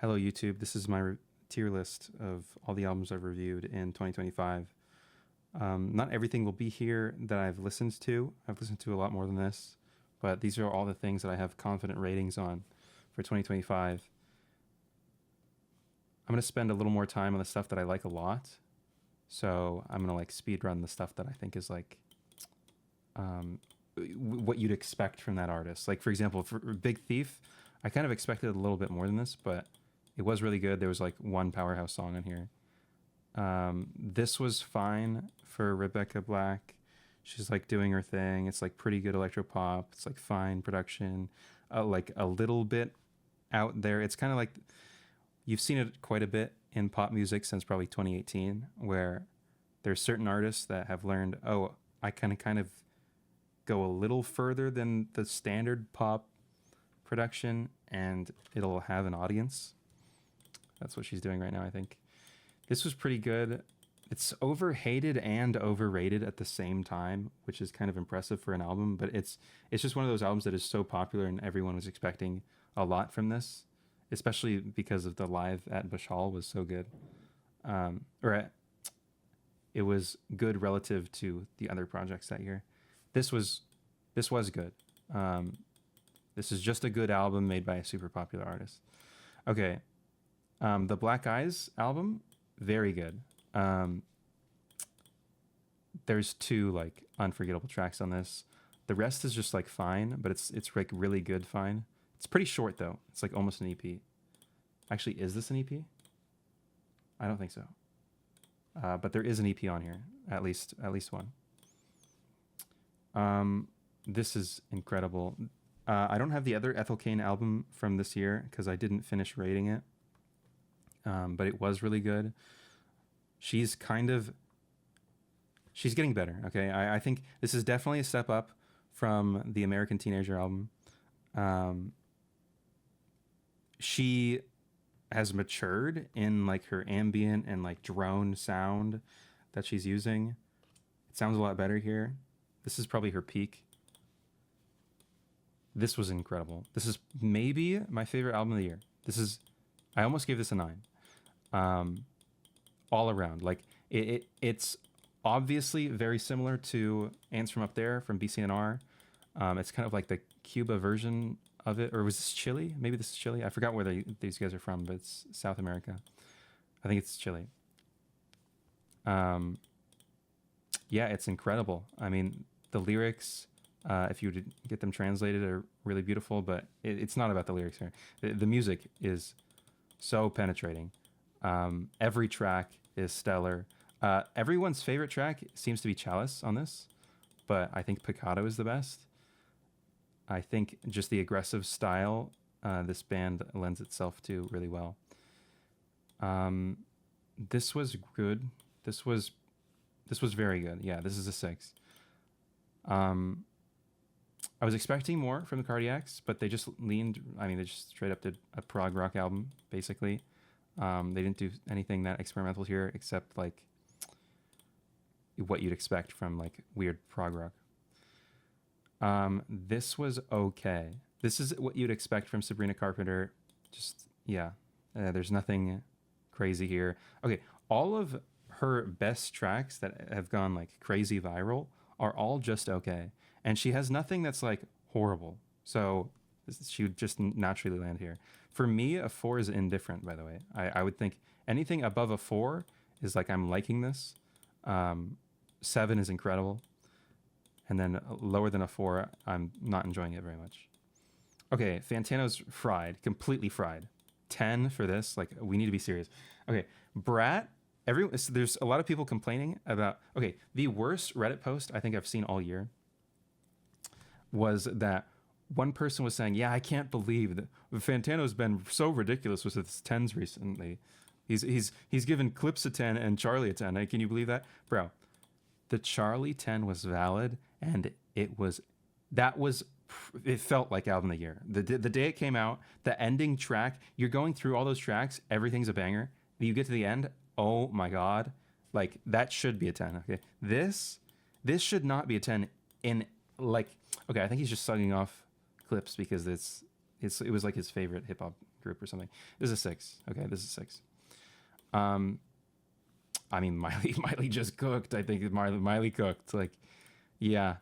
Hello, YouTube. This is my tier list of all the albums I've reviewed in 2025. Not everything will be here that I've listened to. I've listened to a lot more than this, but these are all the things that I have confident ratings on for 2025. I'm going to spend a little more time on the stuff that I like a lot. So I'm going to like speed run the stuff that I think is like what you'd expect from that artist. Like, for example, for Big Thief, I kind of expected a little bit more than this, but it was really good. There was like one powerhouse song on here. This was fine for Rebecca Black. She's like doing her thing. It's like pretty good electro pop. It's like fine production, like a little bit out there. It's kind of like you've seen it quite a bit in pop music since probably 2018, where there's certain artists that have learned, oh, I can kind of go a little further than the standard pop production and it'll have an audience. That's what she's doing right now, I think. This was pretty good. It's overhated and overrated at the same time, which is kind of impressive for an album, but it's just one of those albums that is so popular and everyone was expecting a lot from this, especially because of the live at Bush Hall was so good. It was good relative to the other projects that year. This was good. This is just a good album made by a super popular artist. Okay. The Black Eyes album, very good. There's two like unforgettable tracks on this. The rest is just like fine, but it's like really good fine. It's pretty short though. It's like almost an EP. Actually, is this an EP? I don't think so. But there is an EP on here, at least one. This is incredible. I don't have the other Ethel Cain album from this year because I didn't finish rating it. But it was really good. She's getting better. Okay. I think this is definitely a step up from the American Teenager album. She has matured in like her ambient and like drone sound that she's using. It sounds a lot better here. This is probably her peak. This was incredible. This is maybe my favorite album of the year. I almost gave this a 9. All around, like it's obviously very similar to Ants from Up There from BCNR. It's kind of like the Cuba version of it, or was this Chile? Maybe this is Chile. I forgot where these guys are from, but it's South America. I think it's Chile. Yeah, it's incredible. I mean, the lyrics, if you were to get them translated, are really beautiful, but it's not about the lyrics here. The music is so penetrating. Every track is stellar. Everyone's favorite track seems to be Chalice on this, but I think Pecado is the best. I think just the aggressive style this band lends itself to really well. This was good. This was very good. Yeah, this is a 6. I was expecting more from the Cardiacs, but they just they just straight up did a prog rock album, basically. They didn't do anything that experimental here except like what you'd expect from like weird prog rock. This was okay. This is what you'd expect from Sabrina Carpenter. Just, yeah, there's nothing crazy here. Okay, all of her best tracks that have gone like crazy viral are all just okay. And she has nothing that's like horrible. So she would just naturally land here. For me, a 4 is indifferent, by the way. I would think anything above a 4 is like I'm liking this. 7 is incredible. And then lower than a 4, I'm not enjoying it very much. Okay, Fantano's fried, completely fried. 10 for this. Like, we need to be serious. Okay, Brat. There's a lot of people complaining about... Okay, the worst Reddit post I think I've seen all year was that one person was saying, yeah, I can't believe that Fantano's been so ridiculous with his 10s recently. He's given Clips a 10 and Charlie a 10. Hey, can you believe that? Bro, the Charlie 10 was valid, and it felt like album of the year. The day it came out, the ending track, you're going through all those tracks, everything's a banger. You get to the end, oh my God. Like, that should be a 10, okay? This should not be a 10 in, like... Okay, I think he's just sugging off Clips because it was like his favorite hip hop group or something. This is a 6. Okay, this is 6. Um, I mean, Miley just cooked. I think Miley cooked. Like, yeah,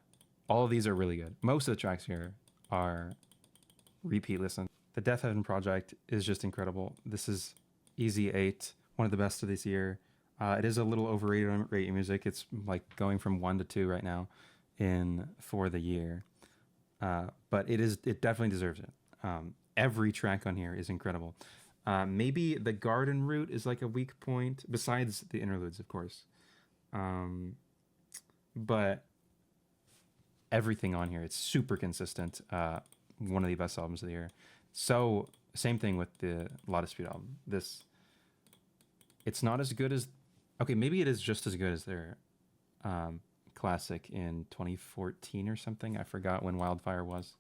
all of these are really good. Most of the tracks here are repeat listen. The Death Heaven project is just incredible. This is easy 8, one of the best of this year. It is a little overrated on rate music. It's like going from 1 to 2 right now in for the year. But it definitely deserves it. Every track on here is incredible. Maybe the garden route is like a weak point, besides the interludes, of course. But everything on here, it's super consistent. One of the best albums of the year. So same thing with the La Dispute album. It's not as good as, okay, maybe it is just as good as their classic in 2014 or something. I forgot when Wildfire was.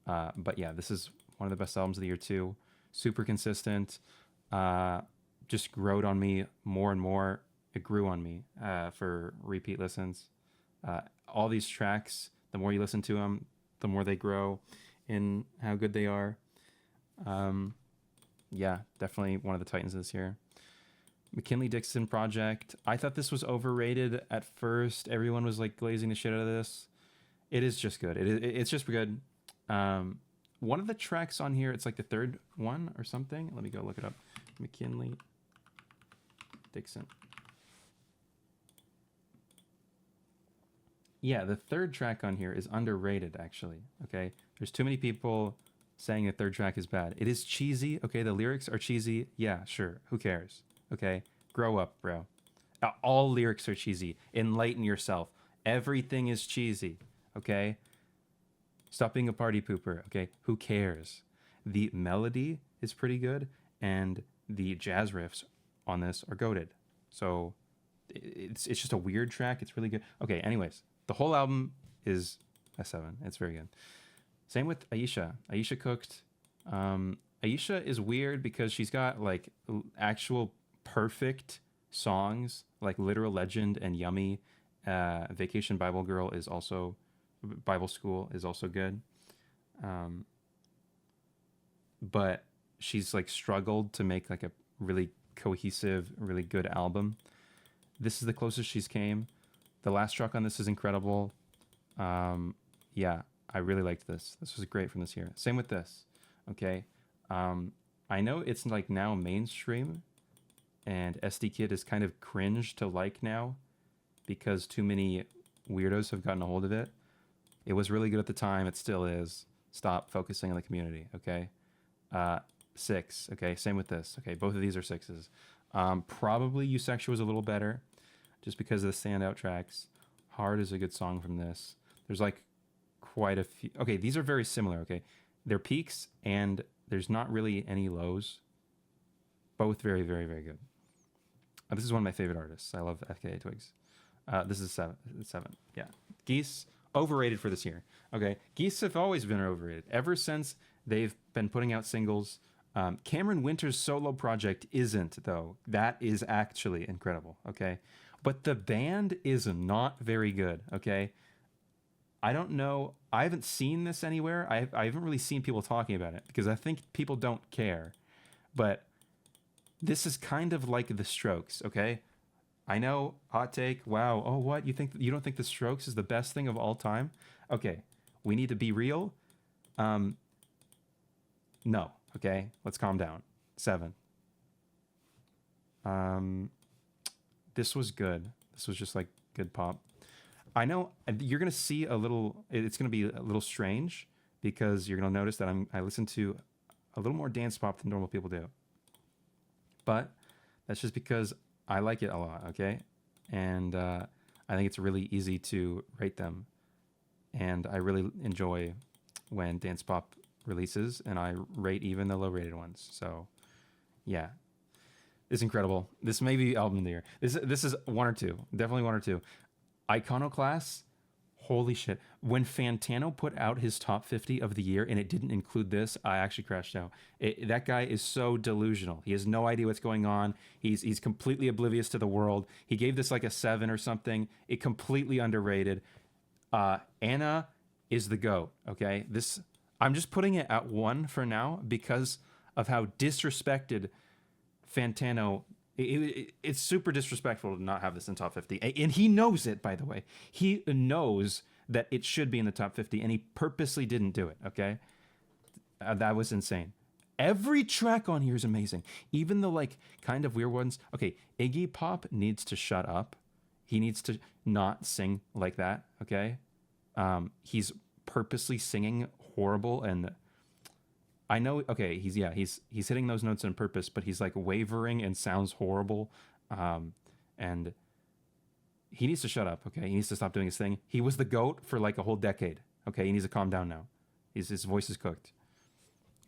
But yeah, this is one of the best albums of the year too. Super consistent. Just growed on me more and more. It grew on me for repeat listens. All these tracks, the more you listen to them, the more they grow in how good they are. Yeah, definitely one of the titans this year. McKinley Dixon project. I thought this was overrated at first. Everyone was like glazing the shit out of this. It is just good. It's just good. One of the tracks on here, it's like the third one or something. Let me go look it up. McKinley Dixon. Yeah, the third track on here is underrated, actually. Okay, there's too many people saying the third track is bad. It is cheesy. Okay, the lyrics are cheesy. Yeah, sure. Who cares? Okay, grow up, bro. All lyrics are cheesy. Enlighten yourself. Everything is cheesy. Okay, stop being a party pooper. Okay, who cares? The melody is pretty good, and the jazz riffs on this are goated. So it's just a weird track. It's really good. Okay, anyways. The whole album is a 7. It's very good. Same with Aisha. Aisha cooked. Aisha is weird because she's got like actual perfect songs, like Literal Legend and Yummy. Vacation Bible Girl is also, Bible School is also good. But she's like struggled to make like a really cohesive, really good album. This is the closest she's came. The last track on this is incredible. Yeah, I really liked this. This was great from this year. Same with this. Okay. I know it's like now mainstream, and SD Kid is kind of cringe to like now because too many weirdos have gotten a hold of it. It was really good at the time. It still is. Stop focusing on the community. Okay. 6. Okay. Same with this. Okay. Both of these are 6s. Probably Eusexual was a little better, just because of the standout tracks. Hard is a good song from this. There's like quite a few. Okay, these are very similar, okay? They're peaks, and there's not really any lows. Both very, very, very good. This is one of my favorite artists. I love FKA Twigs. This is 7. Yeah. Geese, overrated for this year. Okay, Geese have always been overrated. Ever since they've been putting out singles. Cameron Winter's solo project isn't, though. That is actually incredible, okay? But the band is not very good, okay? I don't know. I haven't seen this anywhere. I haven't really seen people talking about it because I think people don't care. But this is kind of like The Strokes, okay? I know, hot take. Wow. Oh, what? You don't think The Strokes is the best thing of all time? Okay, we need to be real. No. Okay, let's calm down. 7. This was good. This was just like good pop. I know you're gonna see a little. It's gonna be a little strange because you're gonna notice that I listen to a little more dance pop than normal people do. But that's just because I like it a lot. Okay, and I think it's really easy to rate them, and I really enjoy when dance pop releases, and I rate even the low rated ones. So yeah, it's incredible. This may be album of the year. This is 1 or 2, definitely 1 or 2. Iconoclast, holy shit. When Fantano put out his top 50 of the year and it didn't include this, I actually crashed out. That guy is so delusional. He has no idea what's going on. He's completely oblivious to the world. He gave this like a 7 or something. It completely underrated. Anna is the GOAT, okay? I'm just putting it at 1 for now because of how disrespected Fantano. It's super disrespectful to not have this in top 50, and he knows it. By the way, he knows that it should be in the top 50, and he purposely didn't do it. Okay, that was insane. Every track on here is amazing, even the like kind of weird ones. Okay, Iggy Pop needs to shut up. He needs to not sing like that. Okay, he's purposely singing horrible, and I know. Okay, he's hitting those notes on purpose, but he's like wavering and sounds horrible, and he needs to shut up. Okay, he needs to stop doing his thing. He was the GOAT for like a whole decade. Okay, he needs to calm down now. His voice is cooked.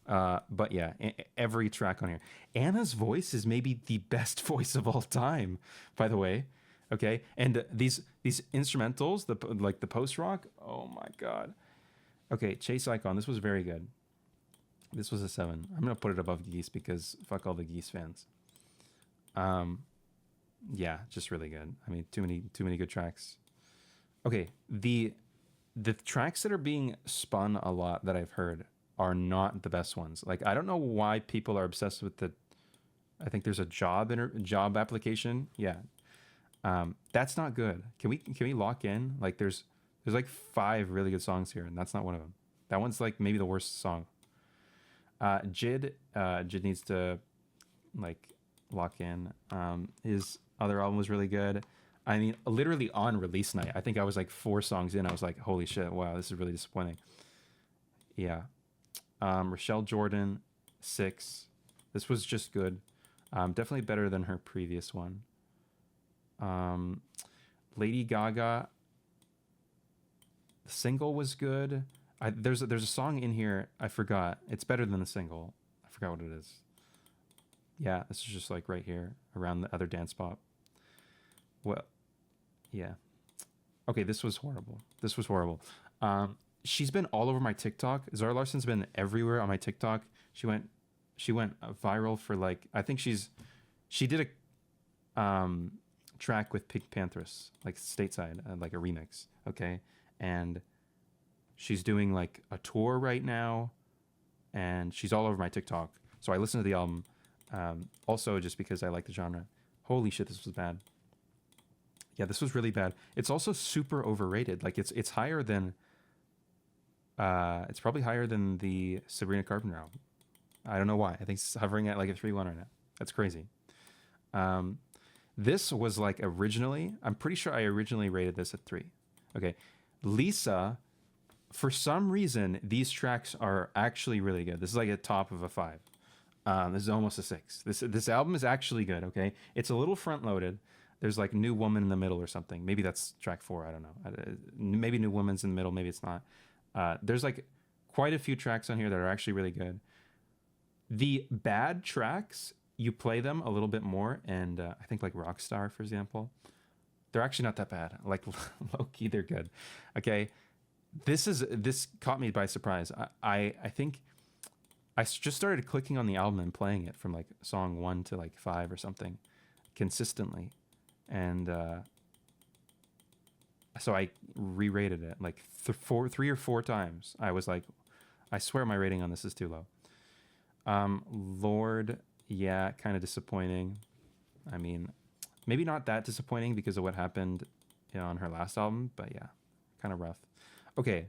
But yeah, every track on here. Anna's voice is maybe the best voice of all time, by the way. Okay, and these instrumentals, the post rock. Oh my god. Okay, Chase Icon. This was very good. This was a 7. I'm gonna put it above Geese because fuck all the Geese fans. Yeah, just really good. I mean, too many good tracks. Okay, the tracks that are being spun a lot that I've heard are not the best ones. Like I don't know why people are obsessed with the. I think there's a job application. Yeah, that's not good. Can we lock in? Like there's like 5 really good songs here, and that's not one of them. That one's like maybe the worst song. Jid needs to like lock in. His other album was really good. I mean, literally on release night, I think I was like 4 songs in. I was like, holy shit, wow, this is really disappointing. Yeah. Rochelle Jordan, 6. This was just good. Definitely better than her previous one. Lady Gaga, the single was good. There's a song in here I forgot. It's better than the single. I forgot what it is. Yeah, this is just like right here around the other dance pop. Well, yeah. Okay, this was horrible. This was horrible. She's been all over my TikTok. Zara Larsson's been everywhere on my TikTok. She went viral for like I think she did a track with Pink Panthers like stateside like a remix. Okay, and she's doing like a tour right now, and she's all over my TikTok. So I listened to the album, also just because I like the genre. Holy shit, this was bad. Yeah, this was really bad. It's also super overrated. Like it's higher than. It's probably higher than the Sabrina Carpenter album. I don't know why. I think it's hovering at like a 3-1 right now. That's crazy. This was like originally. I'm pretty sure I originally rated this at 3. Okay, Lisa. For some reason, these tracks are actually really good. This is like a top of a 5. This is almost a 6. This album is actually good. Okay, it's a little front loaded. There's like New Woman in the middle or something. Maybe that's track 4. I don't know. Maybe New Woman's in the middle. Maybe it's not. There's like quite a few tracks on here that are actually really good. The bad tracks, you play them a little bit more, and I think like Rockstar, for example, they're actually not that bad. Like low key, they're good. Okay, this caught me by surprise. I think I just started clicking on the album and playing it from like song 1 to like 5 or something consistently, and so I re-rated it like 3 or 4 times. I was like, I swear my rating on this is too low. Lorde, yeah, kind of disappointing. I mean, maybe not that disappointing because of what happened on her last album, but yeah, kind of rough. Okay,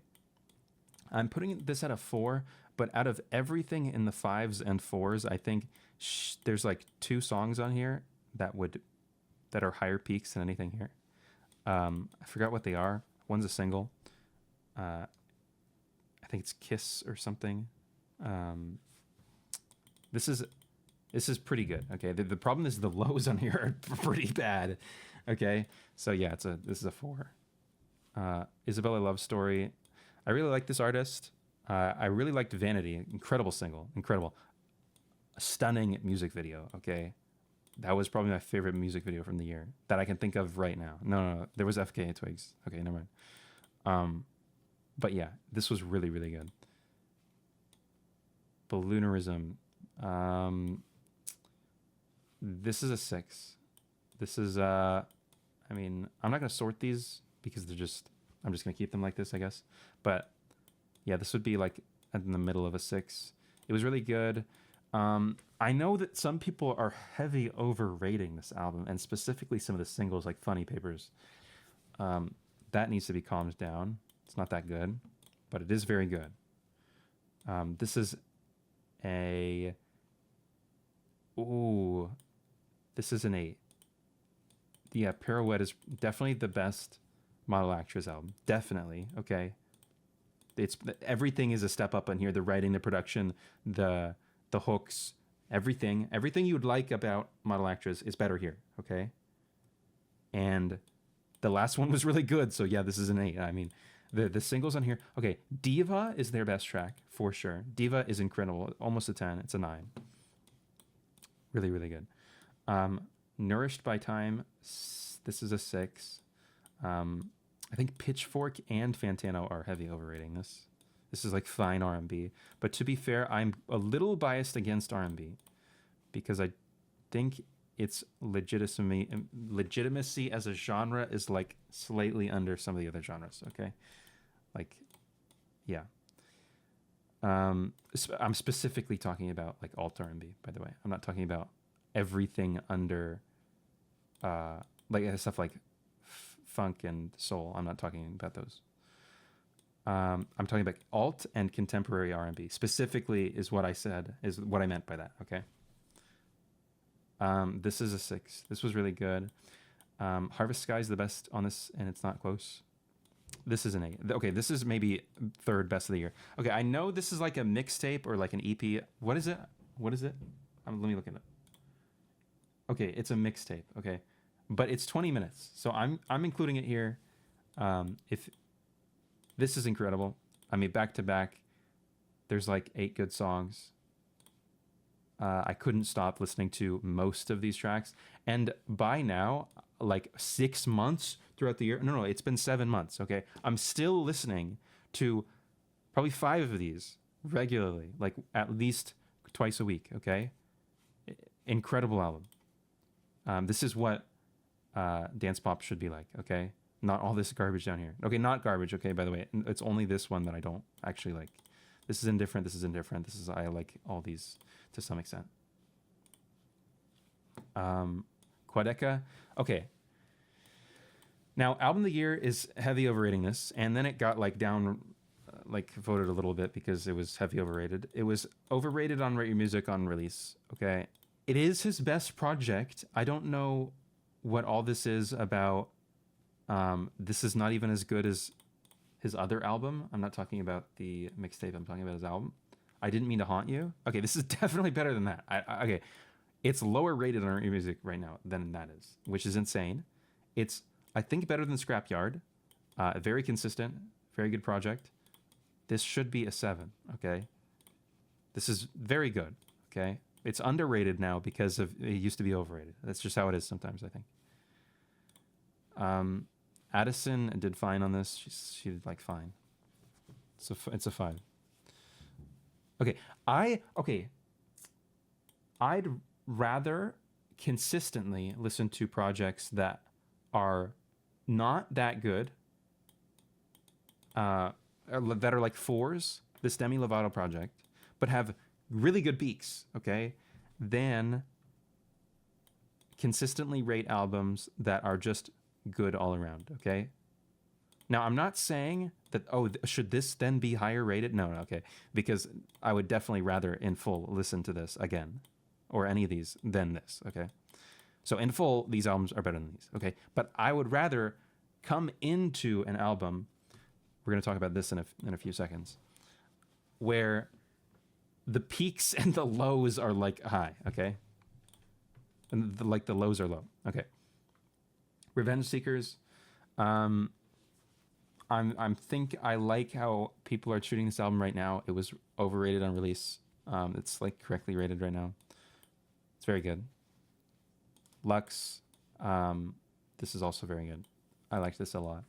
I'm putting this at a 4, but out of everything in the 5s and 4s, I think there's like 2 songs on here that are higher peaks than anything here. I forgot what they are. One's a single. I think it's Kiss or something. This is pretty good. Okay. The problem is the lows on here are pretty bad. Okay. So yeah, this is a 4. Isabella Love Story. I really like this artist. I really liked Vanity. Incredible single. Incredible. A stunning music video. Okay. That was probably my favorite music video from the year that I can think of right now. No. There was FKA Twigs. Okay, never mind. But yeah, this was really, really good. Balloonerism. This is a 6. This is, I mean, I'm not going to sort these because I'm just going to keep them like this, I guess. But yeah, this would be like in the middle of a 6. It was really good. I know that some people are heavy overrating this album, and specifically some of the singles like Funny Papers. Um, that needs to be calmed down. It's not that good, but it is very good. This is a ooh, this is an 8. Yeah, Pirouette is definitely the best Model Actress album. Definitely. Okay. It's everything is a step up on here. The writing, the production, the hooks, everything you would like about Model Actress is better here. Okay. And the last one was really good. So yeah, this is an 8. I mean, the singles on here. Okay, Diva is their best track for sure. Diva is incredible. Almost a 10. It's a 9. Really, really good. Nourished by Time. This is a 6. I think Pitchfork and Fantano are heavy overrating this. This is like fine R&B. But to be fair, I'm a little biased against R&B because I think its legitimacy as a genre is like slightly under some of the other genres. Okay, like yeah. I'm specifically talking about like alt R&B. By the way, I'm not talking about everything under like stuff like funk and soul. I'm not talking about those. I'm talking about alt and contemporary R&B. Specifically, is what I said. Is what I meant by that. Okay. This is a 6. This was really good. Harvest Sky is the best on this, and it's not close. This is an 8. Okay, this is maybe third best of the year. Okay, I know this is like a mixtape or like an EP. What is it? What is it? Let me look at it. Okay, it's a mixtape. Okay, but it's 20 minutes, so I'm including it here. If this is incredible, I mean back to back, there's like 8 good songs. I couldn't stop listening to most of these tracks, and by now, like 6 months throughout the year. No, it's been 7 months. Okay, I'm still listening to probably 5 of these regularly, like at least twice a week. Okay, incredible album. This is what dance pop should be like. Okay, not all this garbage down here. Okay, not garbage. Okay, by the way, it's only this one that I don't actually like. This is indifferent. This is indifferent. This is I like all these to some extent. Quadeca. Okay. Now, album of the year is heavy overrating this, and then it got like down, like voted a little bit because it was heavy overrated. It was overrated on Rate Your Music on release. Okay, it is his best project. I don't know what all this is about. This is not even as good as his other album. I'm not talking about the mixtape. I'm talking about his album. I Didn't Mean to Haunt You. Okay, this is definitely better than that. Okay, it's lower rated on Rate Your Music right now than that is, which is insane. It's I think better than Scrapyard. Very consistent, very good project. This should be a 7. Okay, this is very good. Okay, it's underrated now because of it used to be overrated. That's just how it is sometimes. I think. Addison did fine on this. She did like fine. It's a 5. Okay, I'd rather consistently listen to projects that are not that good, that are like 4s, this Demi Lovato project, but have really good peaks, okay? Then consistently rate albums that are just good all around, okay? Now, I'm not saying that, should this then be higher rated? No, okay. Because I would definitely rather in full listen to this again, or any of these, than this, okay? So in full, these albums are better than these, okay? But I would rather come into an album, we're going to talk about this in a few seconds, where the peaks and the lows are like high, okay? And the lows are low, okay? Revenge Seekers, I like how people are treating this album right now. It was overrated on release. It's like correctly rated right now. It's very good. Lux, this is also very good. I liked this a lot.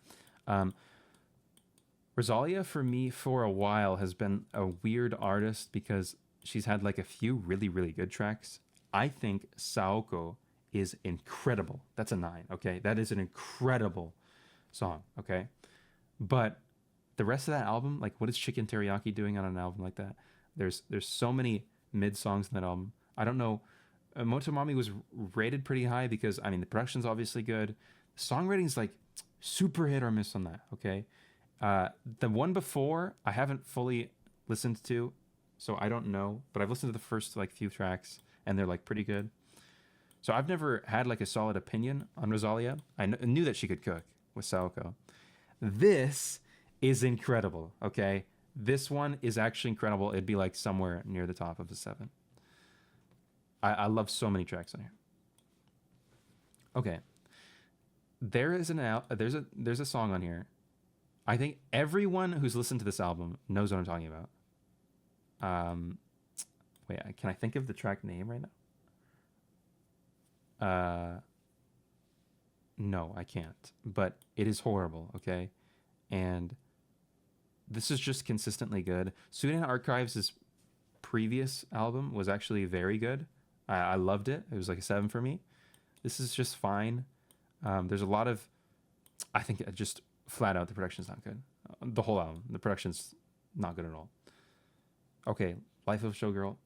Rosalia for me for a while has been a weird artist because she's had like a few really, really good tracks. I think Saoko is incredible. That's a 9, okay? That is an incredible song, okay? But the rest of that album, like what is Chicken Teriyaki doing on an album like that? There's so many mid songs in that album. I don't know. Motomami was rated pretty high because I mean the production's obviously good. The songwriting's like super hit or miss on that. Okay, the one before I haven't fully listened to, so I don't know. But I've listened to the first like few tracks and they're like pretty good. So I've never had like a solid opinion on Rosalia. I knew that she could cook with Saoko. This is incredible. Okay, this one is actually incredible. It'd be like somewhere near the top of the seven. I love so many tracks on here. Okay, there's a song on here. I think everyone who's listened to this album knows what I'm talking about. Um, Wait, can I think of the track name right now? No, I can't. But it is horrible. Okay, and this is just consistently good. Sudan Archives' previous album was actually very good. I loved it. It was like a 7 for me. This is just fine. There's a lot of, I think just flat out the production's not good. The whole album, the production's not good at all. Okay, Life of Showgirl.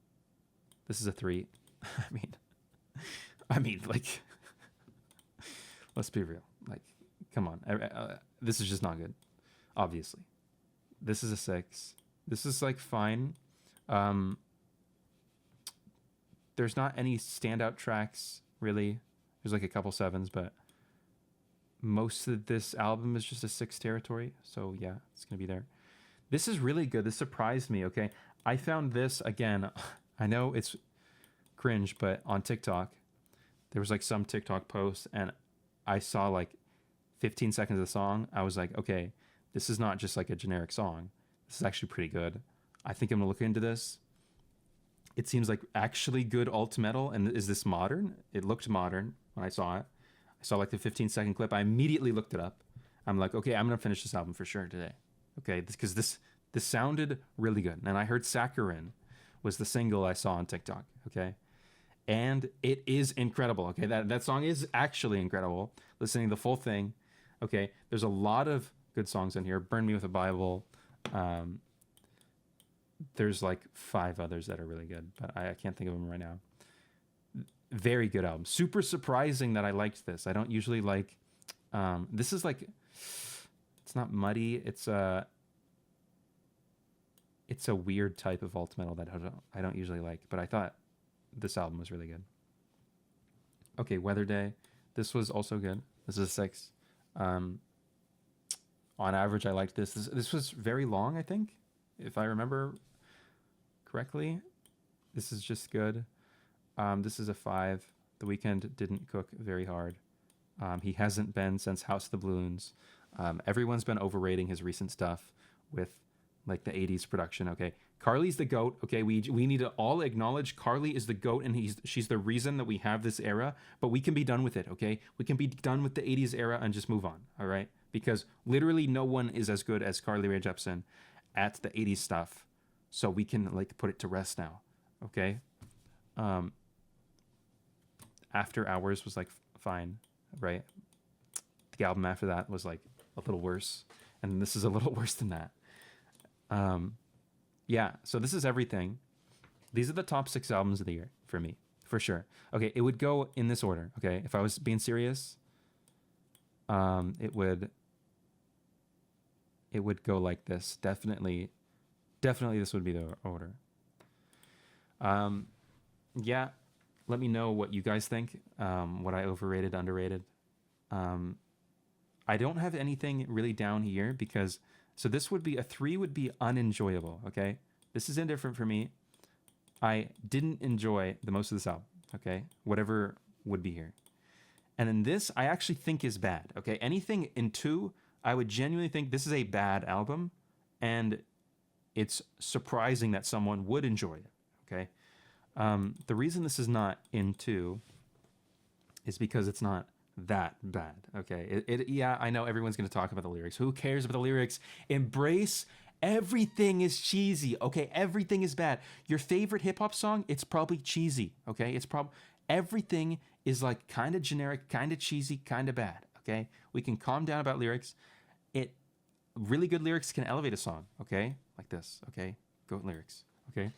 This is a 3. I mean, like, let's be real. Like, come on. This is just not good. Obviously, this is a 6. This is like fine. There's not any standout tracks really. There's like a couple 7s, but most of this album is just a 6 territory. So yeah, it's gonna be there. This is really good. This surprised me. Okay, I found this again. I know it's cringe, but on TikTok, there was like some TikTok post, and I saw like 15 seconds of the song. I was like, okay, this is not just like a generic song. This is actually pretty good. I think I'm gonna look into this. It seems like actually good alt metal. And is this modern? It looked modern when I saw it. I saw like the 15-second clip. I immediately looked it up. I'm like, okay, I'm gonna finish this album for sure today. Okay, because this sounded really good. And I heard Saccharin was the single I saw on TikTok. Okay, and it is incredible. Okay, that song is actually incredible. Listening to the full thing. Okay, there's a lot of good songs in here. Burn Me with a Bible. There's like 5 others that are really good, but I can't think of them right now. Very good album. Super surprising that I liked this. I don't usually like. This is like, it's not muddy. It's a weird type of alt metal that I don't usually like, but I thought this album was really good. Okay, Weather Day. This was also good. This is a 6. On average, I liked this. This was very long, I think, if I remember correctly. This is just good. This is a 5. The Weeknd didn't cook very hard. He hasn't been since House of the Balloons. Everyone's been overrating his recent stuff with like the 80s production. Okay, Carly's the GOAT. Okay, we need to all acknowledge Carly is the GOAT, and she's the reason that we have this era. But we can be done with it. Okay, we can be done with the 80s era and just move on. All right, because literally no one is as good as Carly Rae Jepsen at the 80s stuff. So we can like put it to rest now. Okay. After Hours was like fine, right? The album after that was like a little worse, and this is a little worse than that. Yeah, so this is everything. These are the top 6 albums of the year for me, for sure. Okay, it would go in this order. Okay, if I was being serious, it would go like this. Definitely this would be the order. Yeah, let me know what you guys think. What I overrated, underrated. I don't have anything really down here because, so this would be a 3 would be unenjoyable. Okay, this is indifferent for me. I didn't enjoy the most of this album. Okay, whatever would be here. And then this I actually think is bad. Okay, anything in 2, I would genuinely think this is a bad album, and it's surprising that someone would enjoy it. Okay, the reason this is not in 2 is because it's not that bad. Okay, yeah, I know everyone's going to talk about the lyrics. Who cares about the lyrics? Embrace everything is cheesy. Okay, everything is bad. Your favorite hip hop song, it's probably cheesy. Okay, it's probably everything is like kind of generic, kind of cheesy, kind of bad. Okay, we can calm down about lyrics. It really good lyrics can elevate a song. Okay, like this. Okay, goat lyrics. Okay,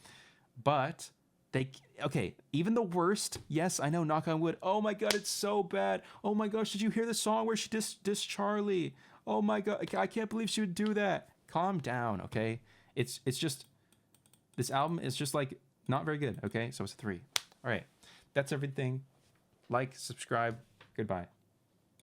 but They okay, even the worst. Yes, I know. Knock on wood. Oh my god, it's so bad. Oh my gosh, did you hear the song where she dissed Charlie? Oh my god, I can't believe she would do that. Calm down, okay? It's just this album is just like not very good. Okay, so it's a 3. All right, that's everything. Like, subscribe. Goodbye.